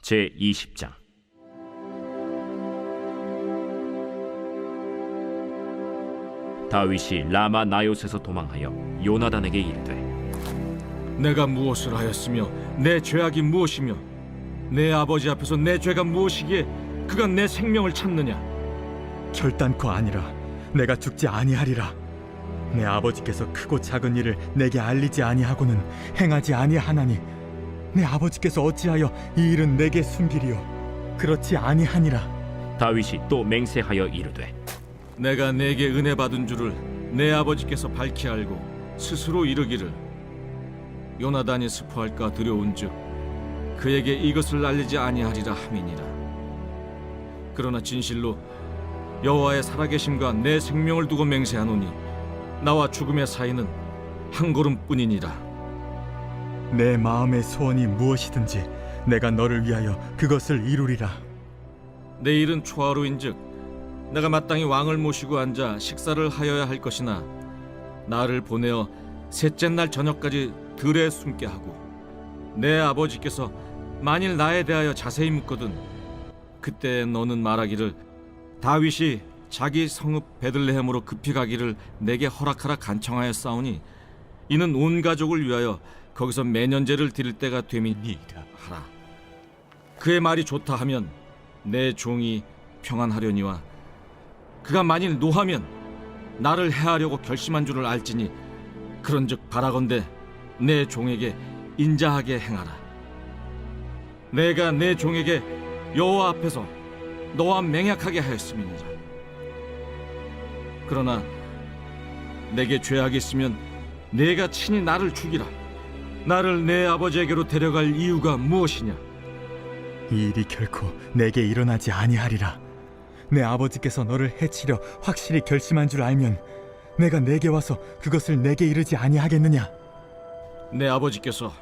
제20장. 다윗이 라마 나요스에서 도망하여 요나단에게 이르되, 내가 무엇을 하였으며 내 죄악이 무엇이며 내 아버지 앞에서 내 죄가 무엇이기에 그가 내 생명을 찾느냐? 결단코 아니라 내가 죽지 아니하리라. 내 아버지께서 크고 작은 일을 내게 알리지 아니하고는 행하지 아니하나니 내 아버지께서 어찌하여 이 일은 내게 숨기리요? 그렇지 아니하니라. 다윗이 또 맹세하여 이르되, 내가 내게 은혜 받은 줄을 내 아버지께서 밝히 알고 스스로 이르기를 요나단이 스포할까 두려운즉 그에게 이것을 알리지 아니하리라 함이니라. 그러나 진실로 여호와의 살아계심과 내 생명을 두고 맹세하노니 나와 죽음의 사이는 한 걸음뿐이니라. 내 마음의 소원이 무엇이든지 내가 너를 위하여 그것을 이루리라. 내일은 초하루인즉 내가 마땅히 왕을 모시고 앉아 식사를 하여야 할 것이나 나를 보내어 셋째 날 저녁까지 들에 숨게 하고 내 아버지께서 만일 나에 대하여 자세히 묻거든 그때 너는 말하기를 다윗이 자기 성읍 베들레헴으로 급히 가기를 내게 허락하라 간청하여 싸우니 이는 온 가족을 위하여 거기서 매년제를 드릴 때가 됨이니이다 하라. 그의 말이 좋다 하면 내 종이 평안하려니와 그가 만일 노하면 나를 해하려고 결심한 줄을 알지니 그런즉 바라건대 내 종에게 인자하게 행하라. 내가 내 종에게 여호와 앞에서 너와 맹약하게 하였음이니라. 그러나 내게 죄악이 있으면 내가 친히 나를 죽이라. 나를 내 아버지에게로 데려갈 이유가 무엇이냐? 이 일이 결코 내게 일어나지 아니하리라. 내 아버지께서 너를 해치려 확실히 결심한 줄 알면 내가 내게 와서 그것을 내게 이르지 아니하겠느냐? 내 아버지께서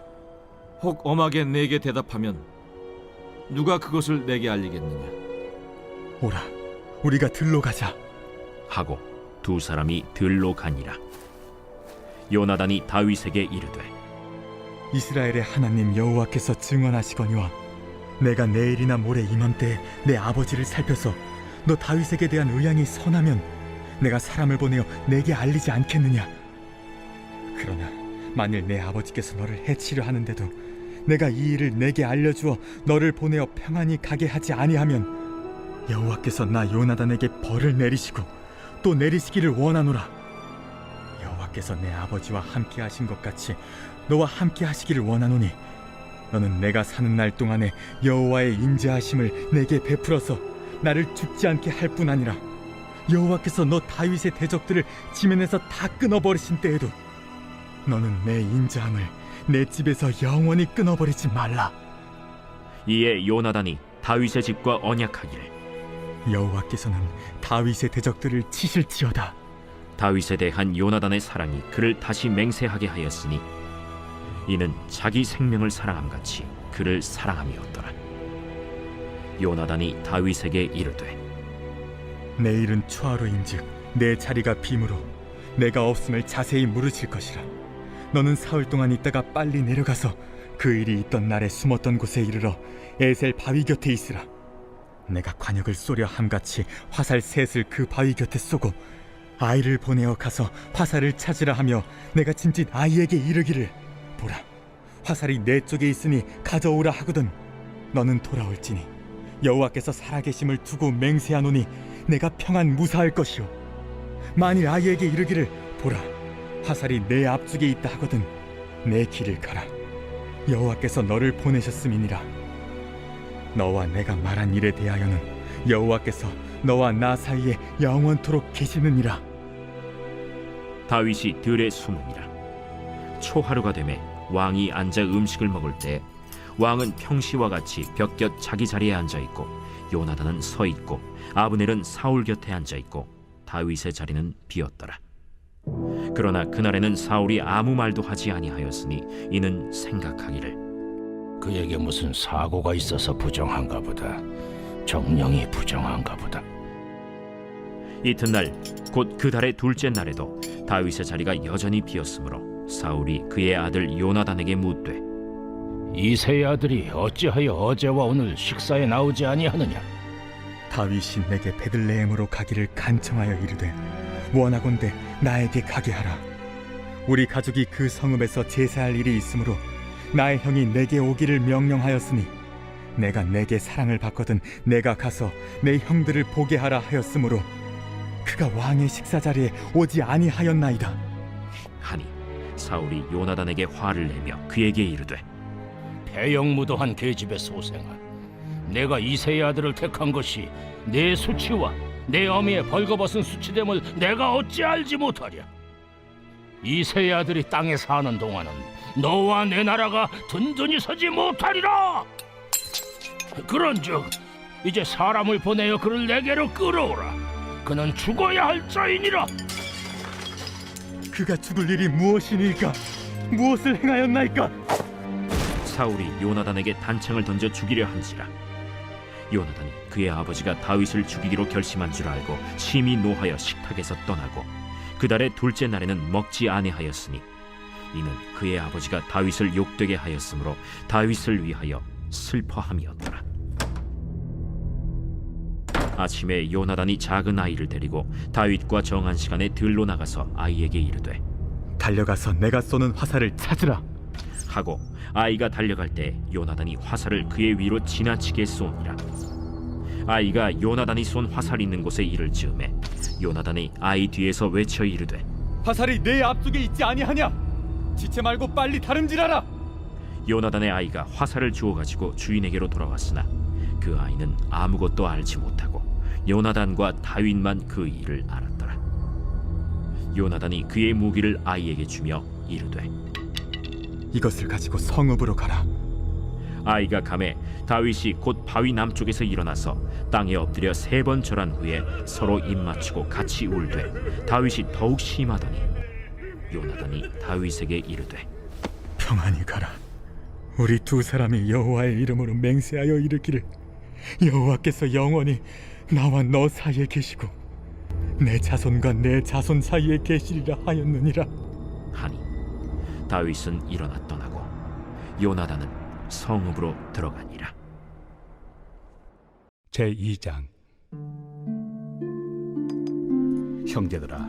혹 엄하게 내게 대답하면 누가 그것을 내게 알리겠느냐? 오라, 우리가 들로 가자. 하고 두 사람이 들로 가니라. 요나단이 다윗에게 이르되, 이스라엘의 하나님 여호와께서 증언하시거니와 내가 내일이나 모레 이맘때에 내 아버지를 살펴서 너 다윗에게 대한 의향이 선하면 내가 사람을 보내어 내게 알리지 않겠느냐? 그러나 만일 내 아버지께서 너를 해치려 하는데도 내가 이 일을 내게 알려주어 너를 보내어 평안히 가게 하지 아니하면 여호와께서 나 요나단에게 벌을 내리시고 또 내리시기를 원하노라. 여호와께서 내 아버지와 함께 하신 것 같이 너와 함께 하시기를 원하노니 너는 내가 사는 날 동안에 여호와의 인자하심을 내게 베풀어서 나를 죽지 않게 할 뿐 아니라 여호와께서 너 다윗의 대적들을 지면에서 다 끊어버리신 때에도 너는 내 인자함을 내 집에서 영원히 끊어버리지 말라. 이에 요나단이 다윗의 집과 언약하기를, 여호와께서는 다윗의 대적들을 치실지어다. 다윗에 대한 요나단의 사랑이 그를 다시 맹세하게 하였으니 이는 자기 생명을 사랑함같이 그를 사랑함이었더라. 요나단이 다윗에게 이르되, 내일은 초하루인즉 내 자리가 빔으로 내가 없음을 자세히 물으실 것이라. 너는 사흘 동안 있다가 빨리 내려가서 그 일이 있던 날에 숨었던 곳에 이르러 에셀 바위 곁에 있으라. 내가 관역을 쏘려 함같이 화살 셋을 그 바위 곁에 쏘고 아이를 보내어 가서 화살을 찾으라 하며 내가 짐짓 아이에게 이르기를, 보라, 화살이 내 쪽에 있으니 가져오라 하거든 너는 돌아올지니 여호와께서 살아계심을 두고 맹세하노니 내가 평안 무사할 것이요 만일 아이에게 이르기를, 보라, 화살이 내 앞쪽에 있다 하거든 내 길을 가라. 여호와께서 너를 보내셨음이니라. 너와 내가 말한 일에 대하여는 여호와께서 너와 나 사이에 영원토록 계시느니라. 다윗이 들에 숨으니라. 초하루가 되매 왕이 앉아 음식을 먹을 때 왕은 평시와 같이 벽곁 자기 자리에 앉아있고 요나단은 서있고 아브넬은 사울 곁에 앉아있고 다윗의 자리는 비었더라. 그러나 그날에는 사울이 아무 말도 하지 아니하였으니 이는 생각하기를, 그에게 무슨 사고가 있어서 부정한가 보다. 정령이 부정한가 보다. 이튿날 곧 그 달의 둘째 날에도 다윗의 자리가 여전히 비었으므로 사울이 그의 아들 요나단에게 묻되, 이새의 아들이 어찌하여 어제와 오늘 식사에 나오지 아니하느냐? 다윗이 내게 베들레헴으로 가기를 간청하여 이르되 원하건대 나에게 가게 하라. 우리 가족이 그 성읍에서 제사할 일이 있으므로 나의 형이 내게 오기를 명령하였으니 내가 내게 사랑을 받거든 내가 가서 내 형들을 보게 하라 하였으므로 그가 왕의 식사 자리에 오지 아니하였나이다. 하니 사울이 요나단에게 화를 내며 그에게 이르되 배영무도한 계집의 소생아, 내가 이새의 아들을 택한 것이 내 수치와 내 어미의 벌거벗은 수치됨을 내가 어찌 알지 못하랴? 이새의 아들이 땅에 사는 동안은 너와 내 나라가 든든히 서지 못하리라. 그런즉 이제 사람을 보내어 그를 내게로 끌어오라. 그는 죽어야 할 자이니라. 그가 죽을 일이 무엇이니까? 무엇을 행하였나이까? 사울이 요나단에게 단창을 던져 죽이려 한지라. 요나단이 그의 아버지가 다윗을 죽이기로 결심한 줄 알고 심히 노하여 식탁에서 떠나고 그달의 둘째 날에는 먹지 아니하였으니 이는 그의 아버지가 다윗을 욕되게 하였으므로 다윗을 위하여 슬퍼함이었더라. 아침에 요나단이 작은 아이를 데리고 다윗과 정한 시간에 들로 나가서 아이에게 이르되 달려가서 내가 쏘는 화살을 찾으라 하고 아이가 달려갈 때 요나단이 화살을 그의 위로 지나치게 쏘니라. 아이가 요나단이 쏜 화살 있는 곳에 이를 즈음에 요나단이 아이 뒤에서 외쳐 이르되 화살이 내 앞쪽에 있지 아니하냐? 지체 말고 빨리 다름질하라. 요나단의 아이가 화살을 주워 가지고 주인에게로 돌아왔으나 그 아이는 아무것도 알지 못하고 요나단과 다윗만 그 일을 알았더라. 요나단이 그의 무기를 아이에게 주며 이르되 이것을 가지고 성읍으로 가라. 아이가 가매 다윗이 곧 바위 남쪽에서 일어나서 땅에 엎드려 3번 절한 후에 서로 입맞추고 같이 울되 다윗이 더욱 심하더니 요나단이 다윗에게 이르되 평안히 가라. 우리 두 사람이 여호와의 이름으로 맹세하여 이르기를 여호와께서 영원히 나와 너 사이에 계시고 내 자손과 내 자손 사이에 계시리라 하였느니라. 하니 다윗은 일어나 떠나고 요나단은 성읍으로 들어가니라. 제2장. 형제들아,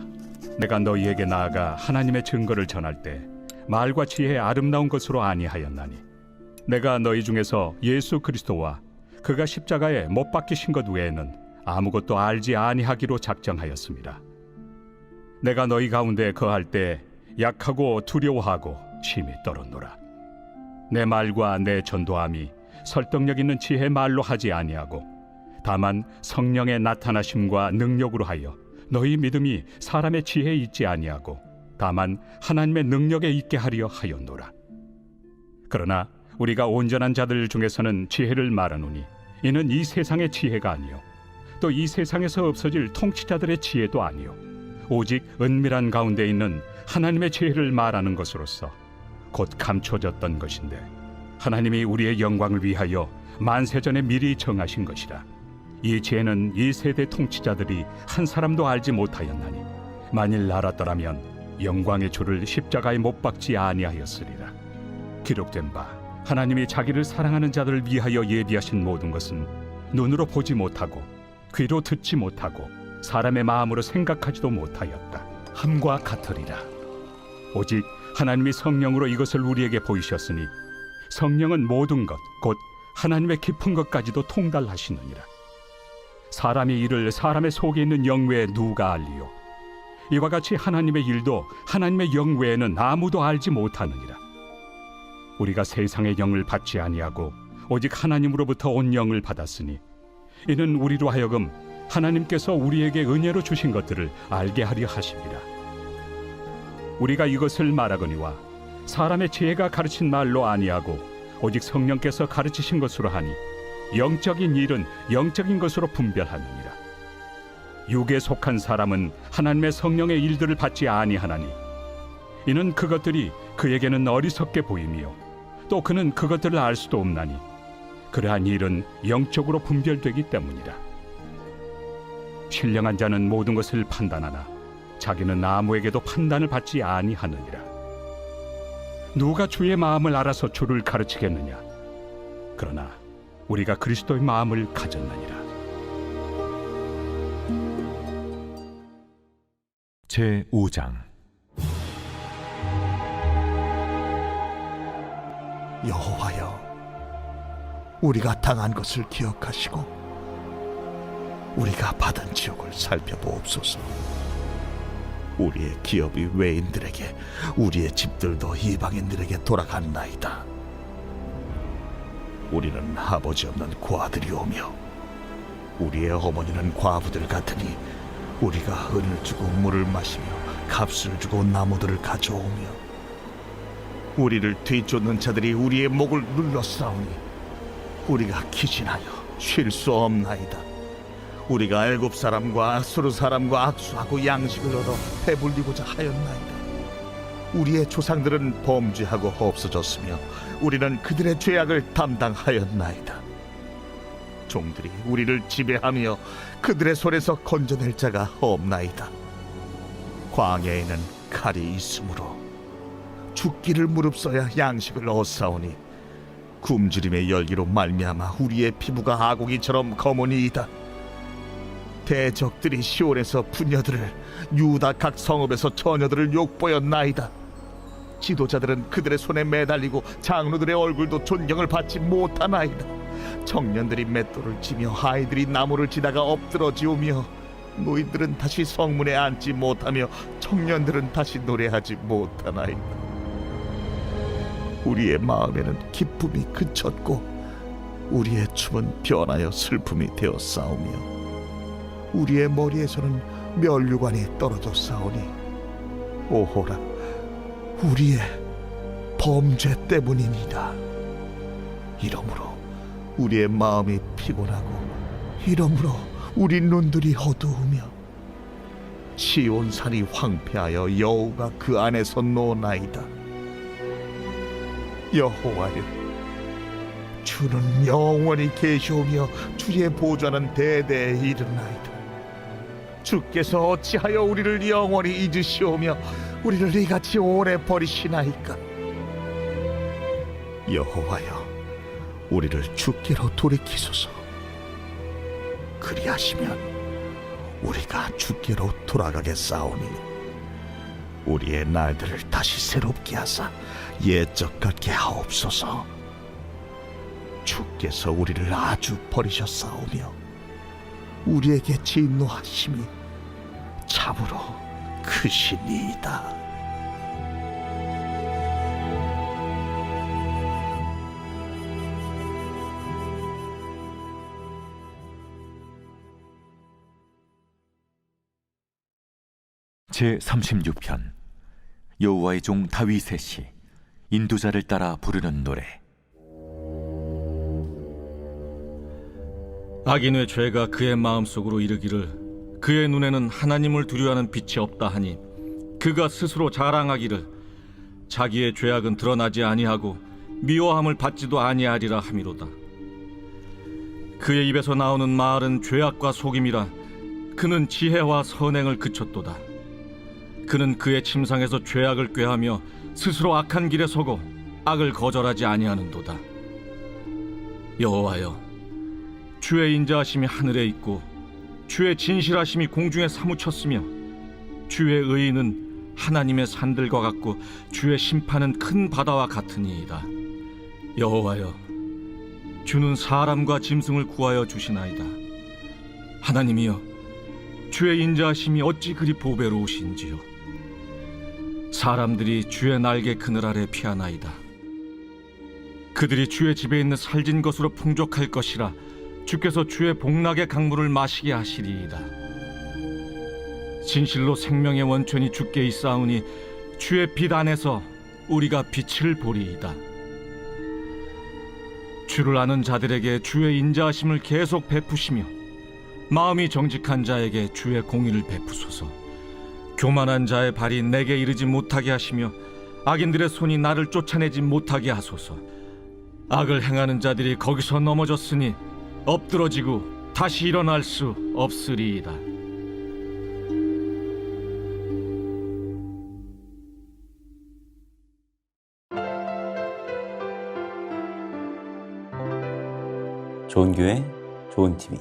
내가 너희에게 나아가 하나님의 증거를 전할 때 말과 지혜의 아름다운 것으로 아니하였나니 내가 너희 중에서 예수 그리스도와 그가 십자가에 못 박히신 것 외에는 아무것도 알지 아니하기로 작정하였습니다. 내가 너희 가운데 거할 때 약하고 두려워하고 심히 떨었노라. 내 말과 내 전도함이 설득력 있는 지혜의 말로 하지 아니하고 다만 성령의 나타나심과 능력으로 하여 너희 믿음이 사람의 지혜에 있지 아니하고 다만 하나님의 능력에 있게 하려 하였노라. 그러나 우리가 온전한 자들 중에서는 지혜를 말하노니 이는 이 세상의 지혜가 아니요 또 이 세상에서 없어질 통치자들의 지혜도 아니요 오직 은밀한 가운데 있는 하나님의 지혜를 말하는 것으로서 곧 감춰졌던 것인데 하나님이 우리의 영광을 위하여 만세전에 미리 정하신 것이라. 이 지혜는 이 세대 통치자들이 한 사람도 알지 못하였나니 만일 알았더라면 영광의 주를 십자가에 못 박지 아니하였으리라. 기록된 바 하나님이 자기를 사랑하는 자들을 위하여 예비하신 모든 것은 눈으로 보지 못하고 귀로 듣지 못하고 사람의 마음으로 생각하지도 못하였다 함과 같으리라. 오직 하나님이 성령으로 이것을 우리에게 보이셨으니 성령은 모든 것 곧 하나님의 깊은 것까지도 통달하시느니라. 사람의 일을 사람의 속에 있는 영 외에 누가 알리요? 이와 같이 하나님의 일도 하나님의 영 외에는 아무도 알지 못하느니라. 우리가 세상의 영을 받지 아니하고 오직 하나님으로부터 온 영을 받았으니 이는 우리로 하여금 하나님께서 우리에게 은혜로 주신 것들을 알게 하려 하심이라. 우리가 이것을 말하거니와 사람의 지혜가 가르친 말로 아니하고 오직 성령께서 가르치신 것으로 하니 영적인 일은 영적인 것으로 분별하느니라. 육에 속한 사람은 하나님의 성령의 일들을 받지 아니하나니 이는 그것들이 그에게는 어리석게 보이며 또 그는 그것들을 알 수도 없나니 그러한 일은 영적으로 분별되기 때문이라. 신령한 자는 모든 것을 판단하나 자기는 아무에게도 판단을 받지 아니하느니라. 누가 주의 마음을 알아서 주를 가르치겠느냐? 그러나 우리가 그리스도의 마음을 가졌느니라. 제 5장. 여호와여, 우리가 당한 것을 기억하시고 우리가 받은 지옥을 살펴보옵소서. 우리의 기업이 외인들에게, 우리의 집들도 이방인들에게 돌아갔나이다. 우리는 아버지 없는 고아들이오며 우리의 어머니는 과부들 같으니 우리가 은을 주고 물을 마시며 값을 주고 나무들을 가져오며 우리를 뒤쫓는 자들이 우리의 목을 눌러싸우니 우리가 기진하여 쉴 수 없나이다. 우리가 애굽 사람과 아수르 사람과 악수하고 양식을 얻어 배불리고자 하였나이다. 우리의 조상들은 범죄하고 없어졌으며 우리는 그들의 죄악을 담당하였나이다. 종들이 우리를 지배하며 그들의 손에서 건져낼 자가 없나이다. 광야에는 칼이 있으므로 죽기를 무릅써야 양식을 얻사오니 굶주림의 열기로 말미암아 우리의 피부가 아고기처럼 검으니이다. 대적들이 시온에서 부녀들을, 유다 각 성읍에서 처녀들을 욕보였나이다. 지도자들은 그들의 손에 매달리고 장로들의 얼굴도 존경을 받지 못하나이다. 청년들이 맷돌을 치며 아이들이 나무를 치다가 엎드러지오며 노인들은 다시 성문에 앉지 못하며 청년들은 다시 노래하지 못하나이다. 우리의 마음에는 기쁨이 그쳤고 우리의 춤은 변하여 슬픔이 되어 싸우며 우리의 머리에서는 면류관이 떨어져 싸우니 오호라, 우리의 범죄 때문이니이다. 이러므로 우리의 마음이 피곤하고 이러므로 우리 눈들이 어두우며 시온산이 황폐하여 여호가 그 안에서 노나이다. 여호와여, 주는 영원히 계시오며 주의 보좌는 대대에 이르나이다. 주께서 어찌하여 우리를 영원히 잊으시오며 우리를 이같이 오래 버리시나이까? 여호와여, 우리를 주께로 돌이키소서. 그리하시면 우리가 주께로 돌아가겠사오니 우리의 날들을 다시 새롭게 하사 옛적 같게 하옵소서. 주께서 우리를 아주 버리셨사오며 우리에게 진노하심이 참으로 크시니이다. 제 36편. 여호와의 종 다윗의 시. 인도자를 따라 부르는 노래. 악인의 죄가 그의 마음속으로 이르기를 그의 눈에는 하나님을 두려워하는 빛이 없다 하니 그가 스스로 자랑하기를 자기의 죄악은 드러나지 아니하고 미워함을 받지도 아니하리라 함이로다. 그의 입에서 나오는 말은 죄악과 속임이라. 그는 지혜와 선행을 그쳤도다. 그는 그의 침상에서 죄악을 꾀하며 스스로 악한 길에 서고 악을 거절하지 아니하는도다. 여호와여, 주의 인자하심이 하늘에 있고 주의 진실하심이 공중에 사무쳤으며 주의 의의는 하나님의 산들과 같고 주의 심판은 큰 바다와 같으니이다. 여호와여, 주는 사람과 짐승을 구하여 주시나이다. 하나님이여, 주의 인자하심이 어찌 그리 보배로우신지요. 사람들이 주의 날개 그늘 아래 피하나이다. 그들이 주의 집에 있는 살진 것으로 풍족할 것이라. 주께서 주의 복락의 강물을 마시게 하시리이다. 진실로 생명의 원천이 주께 있사오니 주의 빛 안에서 우리가 빛을 보리이다. 주를 아는 자들에게 주의 인자하심을 계속 베푸시며 마음이 정직한 자에게 주의 공의를 베푸소서. 교만한 자의 발이 내게 이르지 못하게 하시며 악인들의 손이 나를 쫓아내지 못하게 하소서. 악을 행하는 자들이 거기서 넘어졌으니 엎드러지고 다시 일어날 수 없으리이다. 좋은 교회, 좋은 TV.